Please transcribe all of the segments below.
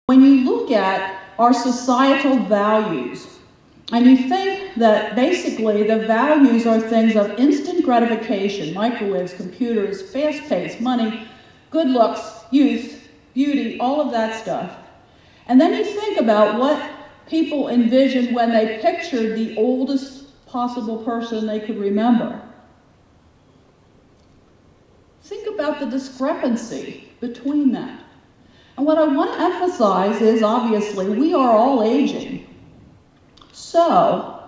When you look at our societal values, and you think that basically the values are things of instant gratification, microwaves, computers, fast-paced, money, good looks, youth, beauty, all of that stuff. And then you think about what people envisioned when they pictured the oldest possible person they could remember. Think about the discrepancy between that. And what I want to emphasize is, obviously, we are all aging. So,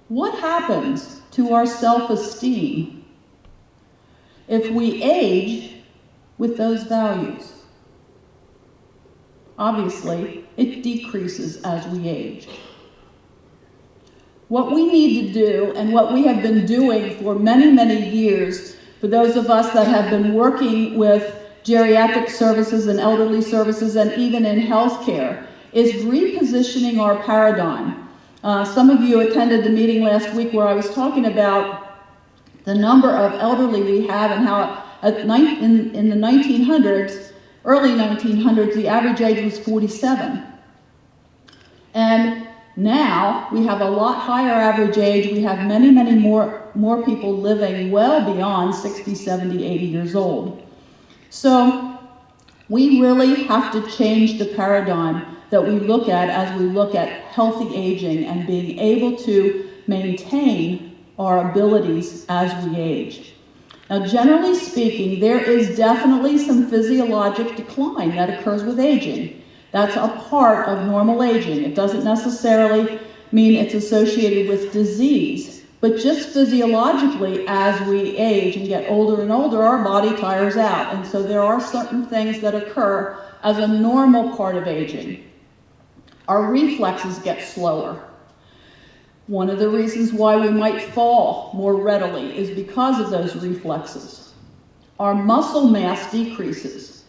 what happens to our self-esteem if we age with those values? Obviously, it decreases as we age. What we need to do, and what we have been doing for many, many years, for those of us that have been working with geriatric services and elderly services and even in healthcare, is repositioning our paradigm. Some of you attended the meeting last week where I was talking about the number of elderly we have and how in the 1900s, early 1900s, the average age was 47. And now we have a lot higher average age. We have many, many more people living well beyond 60, 70, 80 years old. So we really have to change the paradigm that we look at as we look at healthy aging and being able to maintain our abilities as we age. Now, generally speaking, there is definitely some physiologic decline that occurs with aging. That's a part of normal aging. It doesn't necessarily mean it's associated with disease, but just physiologically, as we age and get older and older, our body tires out. And so there are certain things that occur as a normal part of aging. Our reflexes get slower. One of the reasons why we might fall more readily is because of those reflexes. Our muscle mass decreases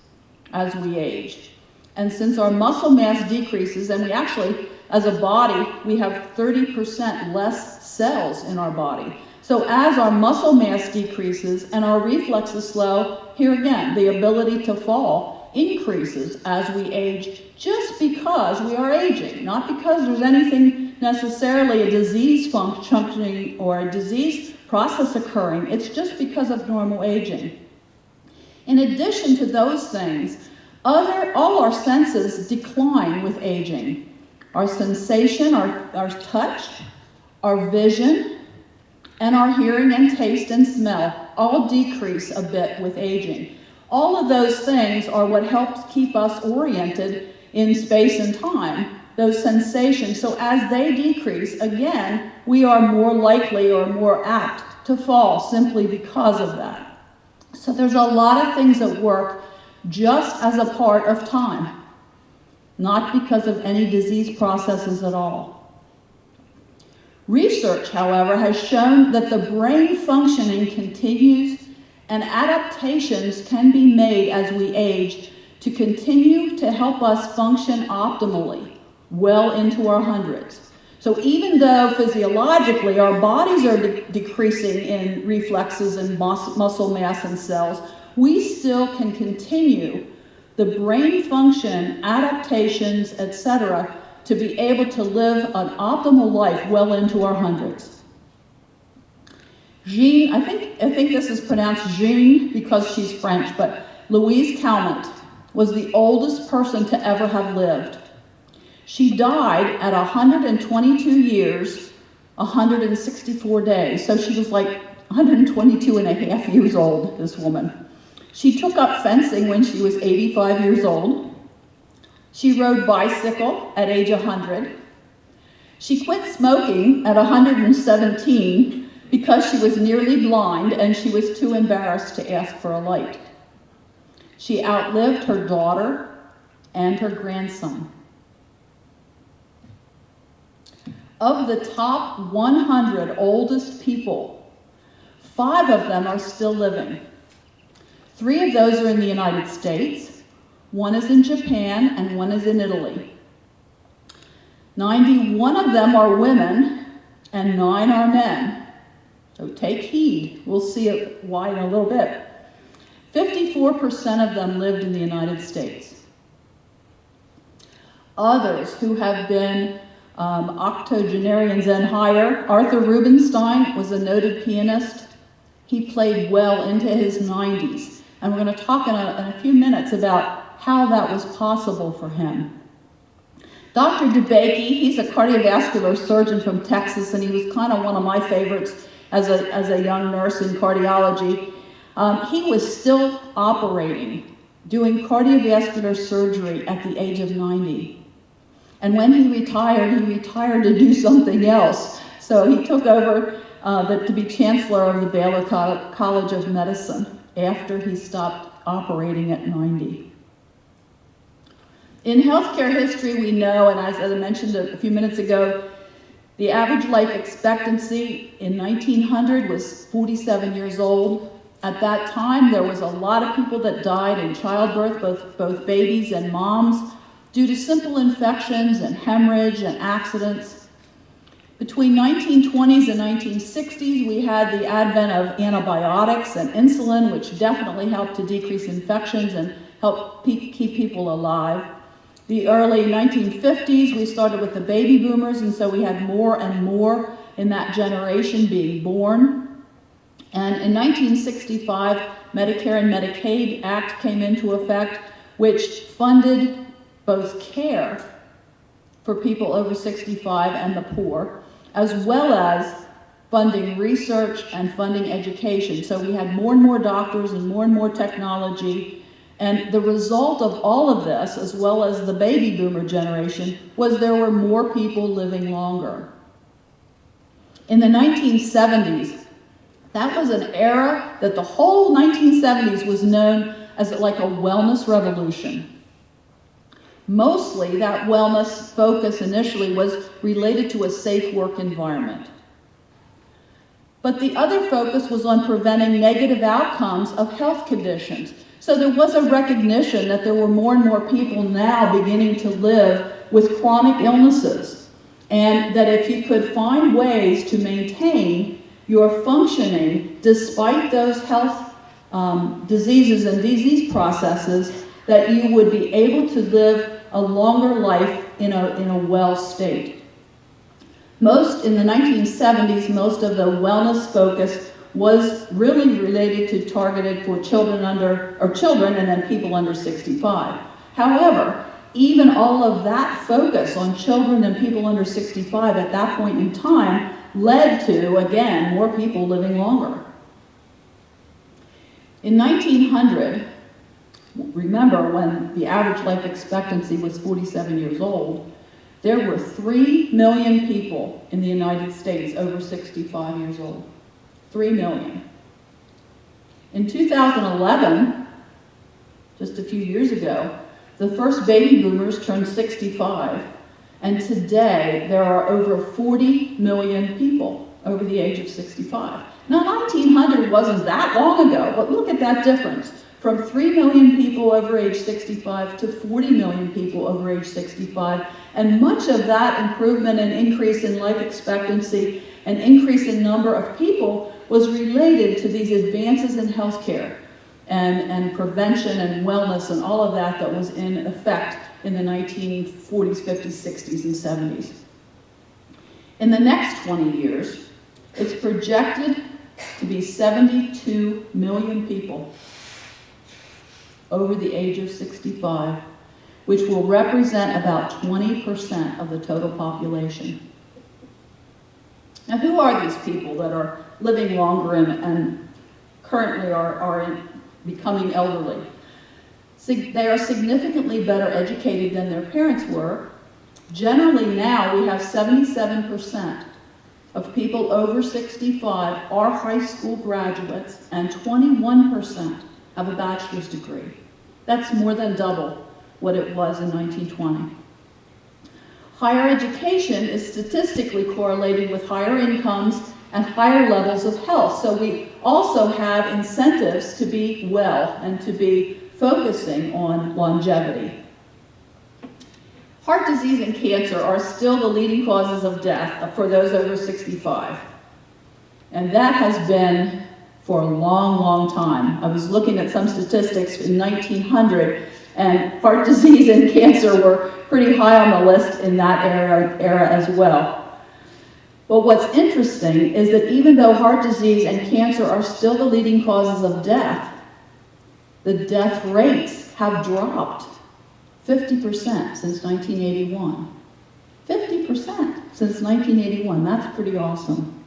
as we age. And since our muscle mass decreases, and we actually, as a body, we have 30% less cells in our body. So as our muscle mass decreases and our reflexes slow, here again, the ability to fall increases as we age, just because we are aging, not because there's anything necessarily a disease functioning or a disease process occurring. It's just because of normal aging. In addition to those things, all our senses decline with aging. Our sensation, our touch, our vision, and our hearing and taste and smell all decrease a bit with aging. All of those things are what helps keep us oriented in space and time, those sensations. So as they decrease, again, we are more likely or more apt to fall simply because of that. So there's a lot of things that work just as a part of time, not because of any disease processes at all. Research, however, has shown that the brain functioning continues and adaptations can be made as we age to continue to help us function optimally well into our hundreds. So even though physiologically our bodies are decreasing in reflexes and muscle mass and cells, we still can continue the brain function, adaptations, etc., to be able to live an optimal life well into our hundreds. Jean, I think this is pronounced Jean because she's French, but Louise Calment was the oldest person to ever have lived. She died at 122 years, 164 days. So she was like 122 and a half years old, this woman. She took up fencing when she was 85 years old. She rode bicycle at age 100. She quit smoking at 117 because she was nearly blind and she was too embarrassed to ask for a light. She outlived her daughter and her grandson. Of the top 100 oldest people, 5 of them are still living. 3 of those are in the United States, 1 is in Japan, and 1 is in Italy. 91 of them are women, and 9 are men. So take heed. We'll see why in a little bit. 54% of them lived in the United States. Others who have been octogenarians and higher. Arthur Rubinstein was a noted pianist. He played well into his 90s. And we're going to talk in a few minutes about how that was possible for him. Dr. DeBakey, he's a cardiovascular surgeon from Texas, and he was kind of one of my favorites as a young nurse in cardiology. He was still operating, doing cardiovascular surgery at the age of 90. And when he retired to do something else. So he took over to be chancellor of the Baylor College of Medicine after he stopped operating at 90. In healthcare history, we know, and as I mentioned a few minutes ago, the average life expectancy in 1900 was 47 years old. At that time, there was a lot of people that died in childbirth, both babies and moms, due to simple infections and hemorrhage and accidents. Between 1920s and 1960s, we had the advent of antibiotics and insulin, which definitely helped to decrease infections and help keep people alive. The early 1950s, we started with the baby boomers, and so we had more and more in that generation being born. And in 1965, Medicare and Medicaid Act came into effect, which funded both care for people over 65 and the poor, as well as funding research and funding education. So we had more and more doctors and more technology. And the result of all of this, as well as the baby boomer generation, was there were more people living longer. In the 1970s, that was an era that the whole 1970s was known as like a wellness revolution. Mostly that wellness focus initially was related to a safe work environment. But the other focus was on preventing negative outcomes of health conditions. So there was a recognition that there were more and more people now beginning to live with chronic illnesses, and that if you could find ways to maintain your functioning despite those health diseases and disease processes, that you would be able to live a longer life in a well state. In the 1970s, most of the wellness focus was really related to targeted for children and then people under 65. However, even all of that focus on children and people under 65 at that point in time led to, again, more people living longer. In 1900, remember when the average life expectancy was 47 years old, there were 3 million people in the United States over 65 years old. 3 million. In 2011, just a few years ago, the first baby boomers turned 65, and today there are over 40 million people over the age of 65. Now, 1900 wasn't that long ago, but look at that difference. From 3 million people over age 65 to 40 million people over age 65, and much of that improvement and increase in life expectancy and increase in number of people was related to these advances in healthcare and prevention and wellness and all of that was in effect in the 1940s, 50s, 60s, and 70s. In the next 20 years, it's projected to be 72 million people over the age of 65, which will represent about 20% of the total population. Now, who are these people that are living longer and currently are becoming elderly? They are significantly better educated than their parents were. Generally now, we have 77% of people over 65 are high school graduates, and 21% have a bachelor's degree. That's more than double what it was in 1920. Higher education is statistically correlated with higher incomes and higher levels of health. So we also have incentives to be well and to be focusing on longevity. Heart disease and cancer are still the leading causes of death for those over 65. And that has been for a long, long time. I was looking at some statistics in 1900, and heart disease and cancer were pretty high on the list in that era as well. But what's interesting is that even though heart disease and cancer are still the leading causes of death, the death rates have dropped 50% since 1981. 50% since 1981, that's pretty awesome.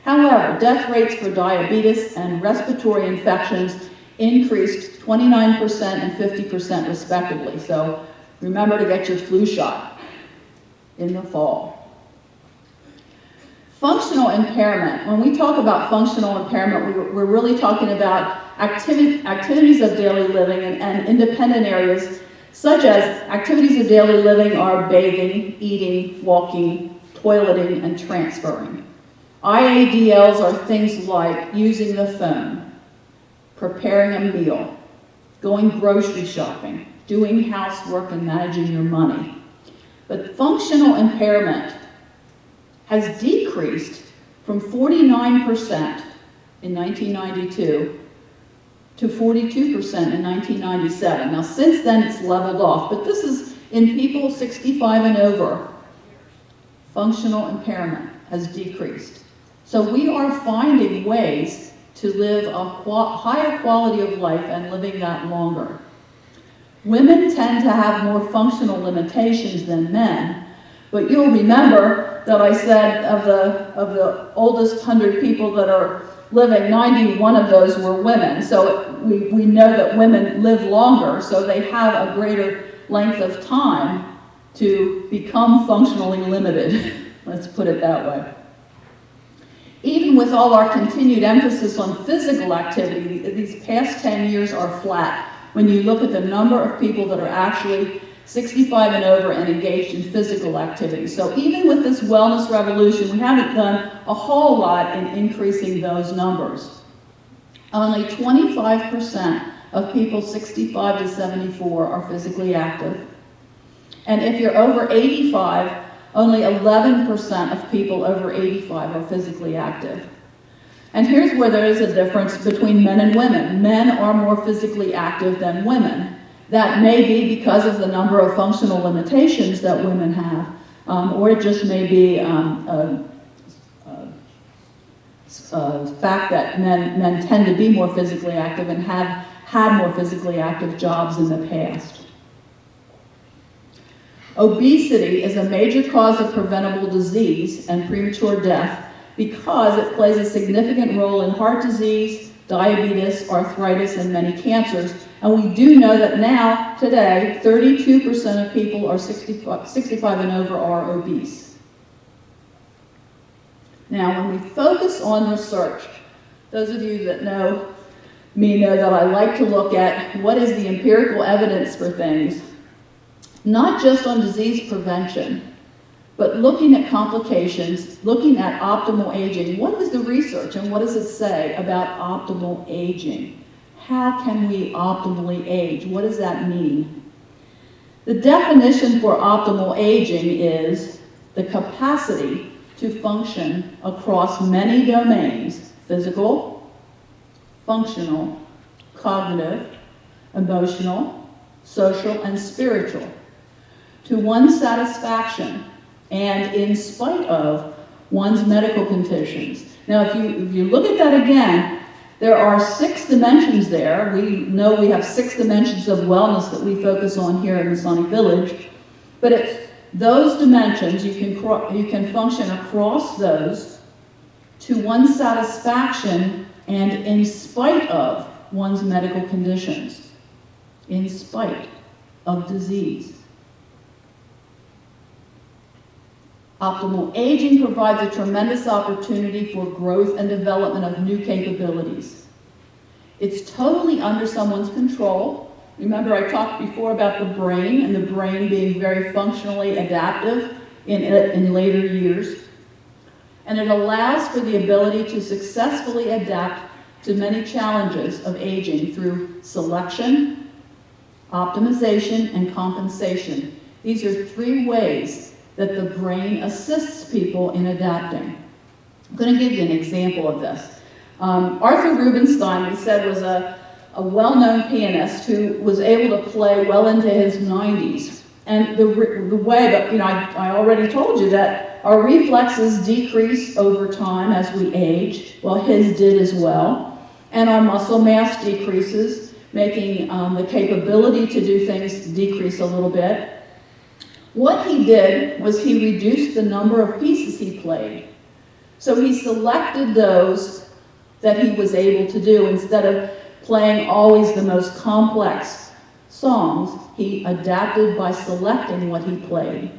However, death rates for diabetes and respiratory infections increased 29% and 50% respectively. So remember to get your flu shot in the fall. Functional impairment. When we talk about functional impairment, we're really talking about activities of daily living and independent areas, such as activities of daily living are bathing, eating, walking, toileting, and transferring. IADLs are things like using the phone, preparing a meal, going grocery shopping, doing housework, and managing your money. But functional impairment has decreased from 49% in 1992 to 42% in 1997. Now, since then, it's leveled off, but this is in people 65 and over. Functional impairment has decreased. So we are finding ways to live a higher quality of life and living that longer. Women tend to have more functional limitations than men, but you'll remember that I said of the oldest 100 people that are living, 91 of those were women. So we know that women live longer, so they have a greater length of time to become functionally limited. Let's put it that way. Even with all our continued emphasis on physical activity, these past 10 years are flat when you look at the number of people that are actually 65 and over and engaged in physical activity. So even with this wellness revolution, we haven't done a whole lot in increasing those numbers. Only 25% of people 65 to 74 are physically active. And if you're over 85, only 11% of people over 85 are physically active. And here's where there is a difference between men and women. Men are more physically active than women. That may be because of the number of functional limitations that women have, or it just may be a fact that men tend to be more physically active and have had more physically active jobs in the past. Obesity is a major cause of preventable disease and premature death because it plays a significant role in heart disease, diabetes, arthritis, and many cancers. And we do know that now, today, 32% of people are 65 and over are obese. Now, when we focus on research, those of you that know me know that I like to look at what is the empirical evidence for things, not just on disease prevention, but looking at complications, looking at optimal aging. What is the research and what does it say about optimal aging? How can we optimally age? What does that mean? The definition for optimal aging is the capacity to function across many domains: physical, functional, cognitive, emotional, social, and spiritual, to one's satisfaction and in spite of one's medical conditions. Now, if you look at that again, there are 6 dimensions there. We know we have 6 dimensions of wellness that we focus on here in Masonic Village, but it's those dimensions, you can function across those to one's satisfaction and in spite of one's medical conditions, in spite of disease. Optimal aging provides a tremendous opportunity for growth and development of new capabilities. It's totally under someone's control. Remember, I talked before about the brain and the brain being very functionally adaptive in later years. And it allows for the ability to successfully adapt to many challenges of aging through selection, optimization, and compensation. These are 3 ways that the brain assists people in adapting. I'm going to give you an example of this. Arthur Rubinstein, we said, was a a well-known pianist who was able to play well into his 90s. And the way that, I already told you that our reflexes decrease over time as we age. Well, his did as well. And our muscle mass decreases, making the capability to do things decrease a little bit. What he did was he reduced the number of pieces he played. So he selected those that he was able to do. Instead of playing always the most complex songs, he adapted by selecting what he played.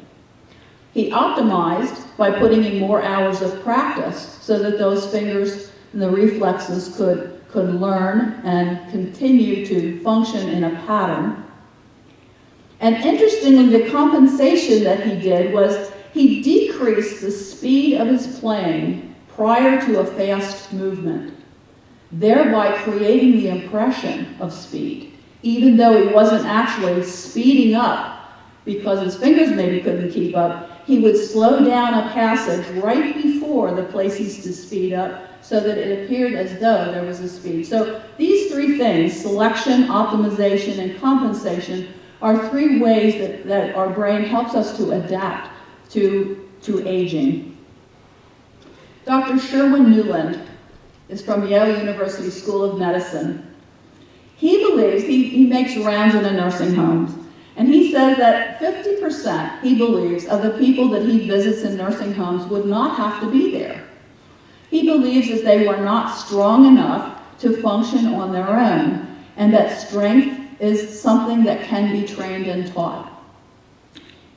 He optimized by putting in more hours of practice so that those fingers and the reflexes could learn and continue to function in a pattern. And interestingly, the compensation that he did was he decreased the speed of his playing prior to a fast movement, thereby creating the impression of speed, even though he wasn't actually speeding up because his fingers maybe couldn't keep up. He would slow down a passage right before the places to speed up so that it appeared as though there was a speed. So these three things, selection, optimization, and compensation, are three ways that our brain helps us to adapt to aging. Dr. Sherwin Newland is from Yale University School of Medicine. He believes, he makes rounds in the nursing homes, and he says that 50%, he believes, of the people that he visits in nursing homes would not have to be there. He believes that they were not strong enough to function on their own, and that strength is something that can be trained and taught.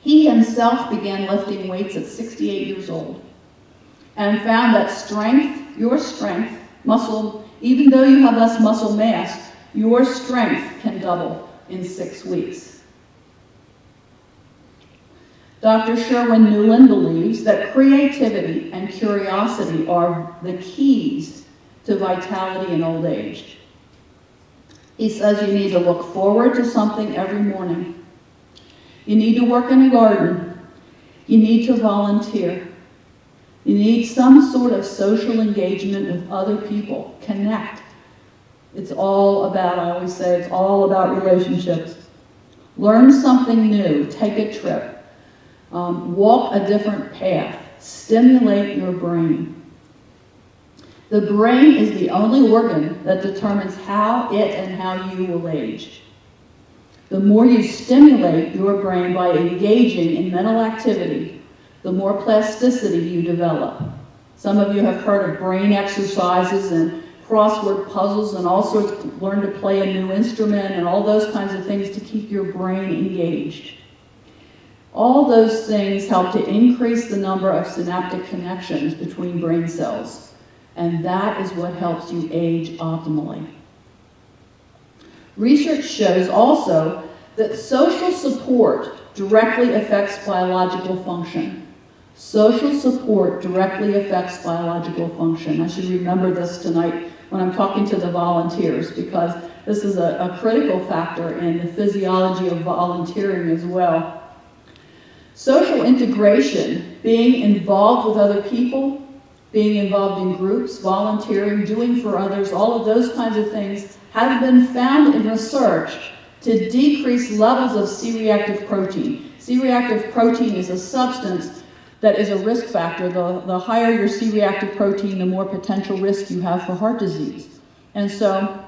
He himself began lifting weights at 68 years old and found that strength, your strength, muscle, even though you have less muscle mass, your strength can double in 6 weeks. Dr. Sherwin Newland believes that creativity and curiosity are the keys to vitality in old age. He says you need to look forward to something every morning. You need to work in a garden. You need to volunteer. You need some sort of social engagement with other people. Connect. It's all about, I always say, it's all about relationships. Learn something new. Take a trip. Walk a different path. Stimulate your brain. The brain is the only organ that determines how it and how you will age. The more you stimulate your brain by engaging in mental activity, the more plasticity you develop. Some of you have heard of brain exercises and crossword puzzles and all sorts, learn to play a new instrument and all those kinds of things to keep your brain engaged. All those things help to increase the number of synaptic connections between brain cells. And that is what helps you age optimally. Research shows also that social support directly affects biological function. Social support directly affects biological function. I should remember this tonight when I'm talking to the volunteers, because this is a critical factor in the physiology of volunteering as well. Social integration, being involved with other people, being involved in groups, volunteering, doing for others, all of those kinds of things have been found in research to decrease levels of C-reactive protein. C-reactive protein is a substance that is a risk factor. The higher your C-reactive protein, the more potential risk you have for heart disease. And so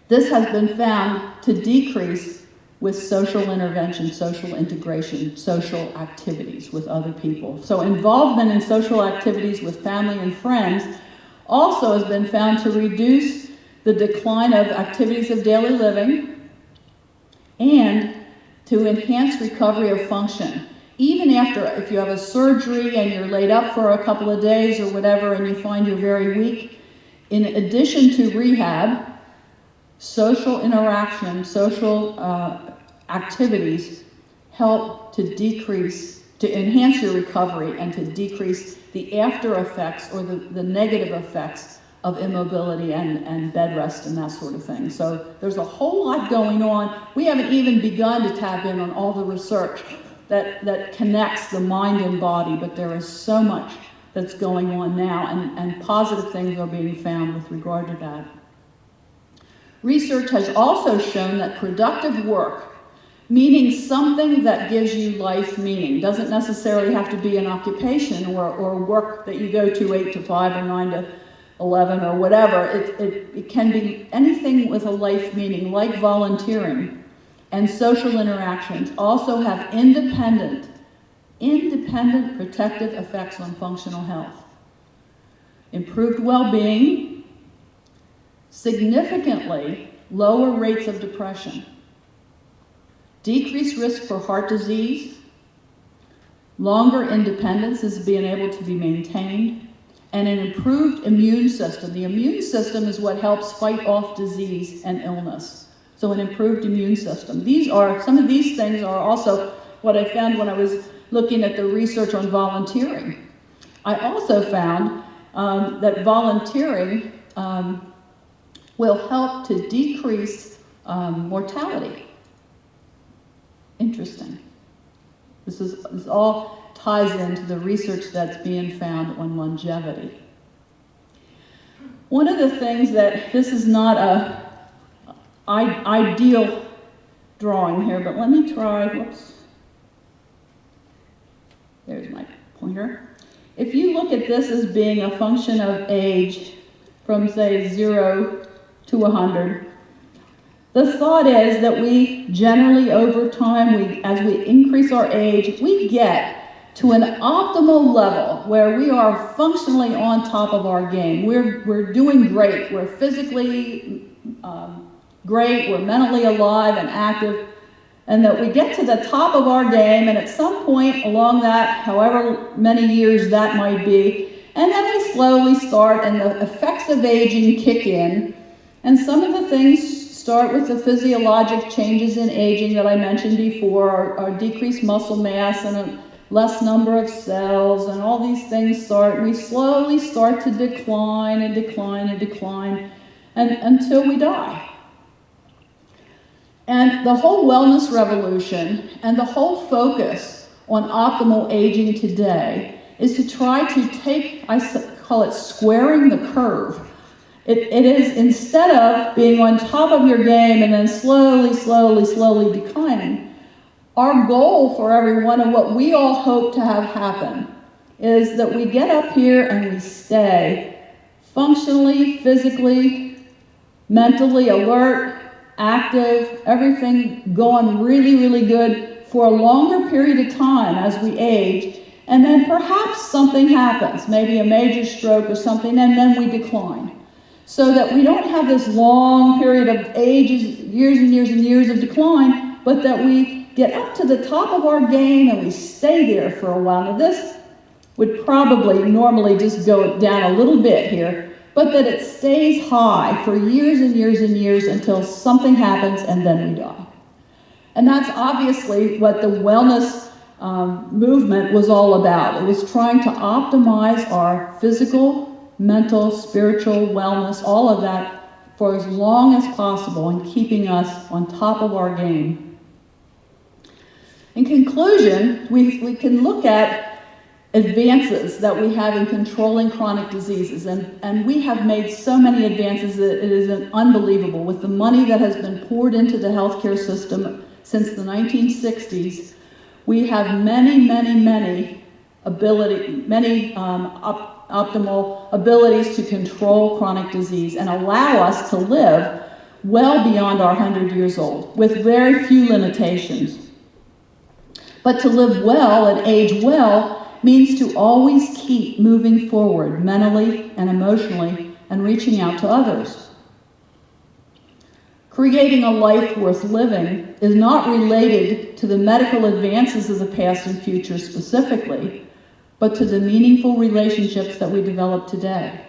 this has been found to decrease with social intervention, social integration, social activities with other people. So involvement in social activities with family and friends also has been found to reduce the decline of activities of daily living and to enhance recovery of function. Even after, if you have a surgery and you're laid up for a couple of days or whatever and you find you're very weak, in addition to rehab, social interaction, social activities help to enhance your recovery and to decrease the after effects or the negative effects of immobility and bed rest and that sort of thing. So there's a whole lot going on. We haven't even begun to tap in on all the research that connects the mind and body, but there is so much that's going on now, and positive things are being found with regard to that. Research has also shown that productive work, meaning something that gives you life meaning, doesn't necessarily have to be an occupation or work that you go to 8 to 5 or 9 to 11 or whatever. It can be anything with a life meaning, like volunteering and social interactions, also have independent protective effects on functional health. Improved well-being, significantly lower rates of depression, decreased risk for heart disease, longer independence is being able to be maintained, and an improved immune system. The immune system is what helps fight off disease and illness. So an improved immune system. Some of these things are also what I found when I was looking at the research on volunteering. I also found that volunteering will help to decrease mortality. Interesting. This all ties into the research that's being found on longevity. One of the things that, this is not a ideal drawing here, but let me try, whoops. There's my pointer. If you look at this as being a function of age from, say, 0 to 100, the thought is that we generally, over time, as we increase our age, we get to an optimal level where we are functionally on top of our game. We're doing great. We're physically great. We're mentally alive and active. And that we get to the top of our game, and at some point along that, however many years that might be, and then we slowly start, and the effects of aging kick in. And some of the things start with the physiologic changes in aging that I mentioned before, our decreased muscle mass and a less number of cells, and all these things start, and we slowly start to decline and decline and decline until we die. And the whole wellness revolution and the whole focus on optimal aging today is to try to take, I call it squaring the curve. It is, instead of being on top of your game and then slowly declining, our goal for everyone and what we all hope to have happen is that we get up here and we stay functionally, physically, mentally alert, active, everything going really good for a longer period of time as we age, and then perhaps something happens, maybe a major stroke or something, and then we decline. So that we don't have this long period of ages, years and years of decline, but that we get up to the top of our game and we stay there for a while. Now this would probably normally just go down a little bit here, but that it stays high for years and years until something happens and then we die. And that's obviously what the wellness movement was all about. It was trying to optimize our physical, mental, spiritual wellness, all of that, for as long as possible and keeping us on top of our game. In conclusion, we can look at advances that we have in controlling chronic diseases, and we have made so many advances that it is unbelievable. With the money that has been poured into the healthcare system since the 1960s, we have many optimal abilities to control chronic disease and allow us to live well beyond our 100 years old with very few limitations. But to live well and age well means to always keep moving forward mentally and emotionally and reaching out to others. Creating a life worth living is not related to the medical advances of the past and future specifically, but to the meaningful relationships that we develop today.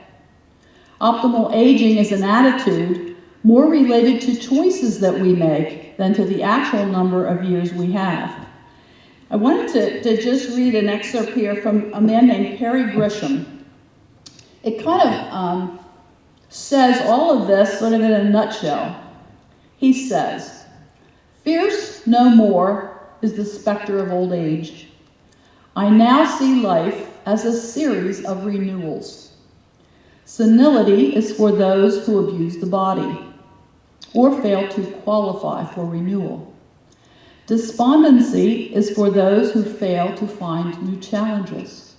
Optimal aging is an attitude more related to choices that we make than to the actual number of years we have. I wanted to just read an excerpt here from a man named Perry Grisham. It kind of says all of this sort of in a nutshell. He says, "Fierce no more is the specter of old age. I now see life as a series of renewals. Senility is for those who abuse the body. or fail to qualify for renewal. Despondency is for those who fail to find new challenges.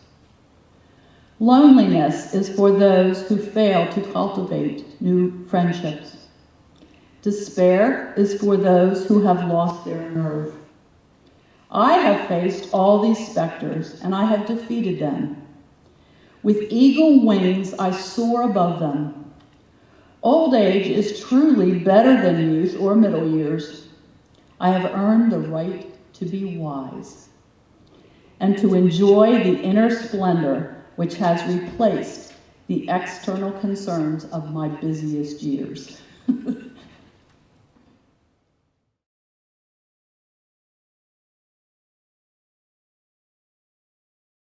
Loneliness is for those who fail to cultivate new friendships. Despair is for those who have lost their nerve. I have faced all these specters, and I have defeated them. With eagle wings, I soar above them. Old age is truly better than youth or middle years. I have earned the right to be wise and to enjoy the inner splendor which has replaced the external concerns of my busiest years.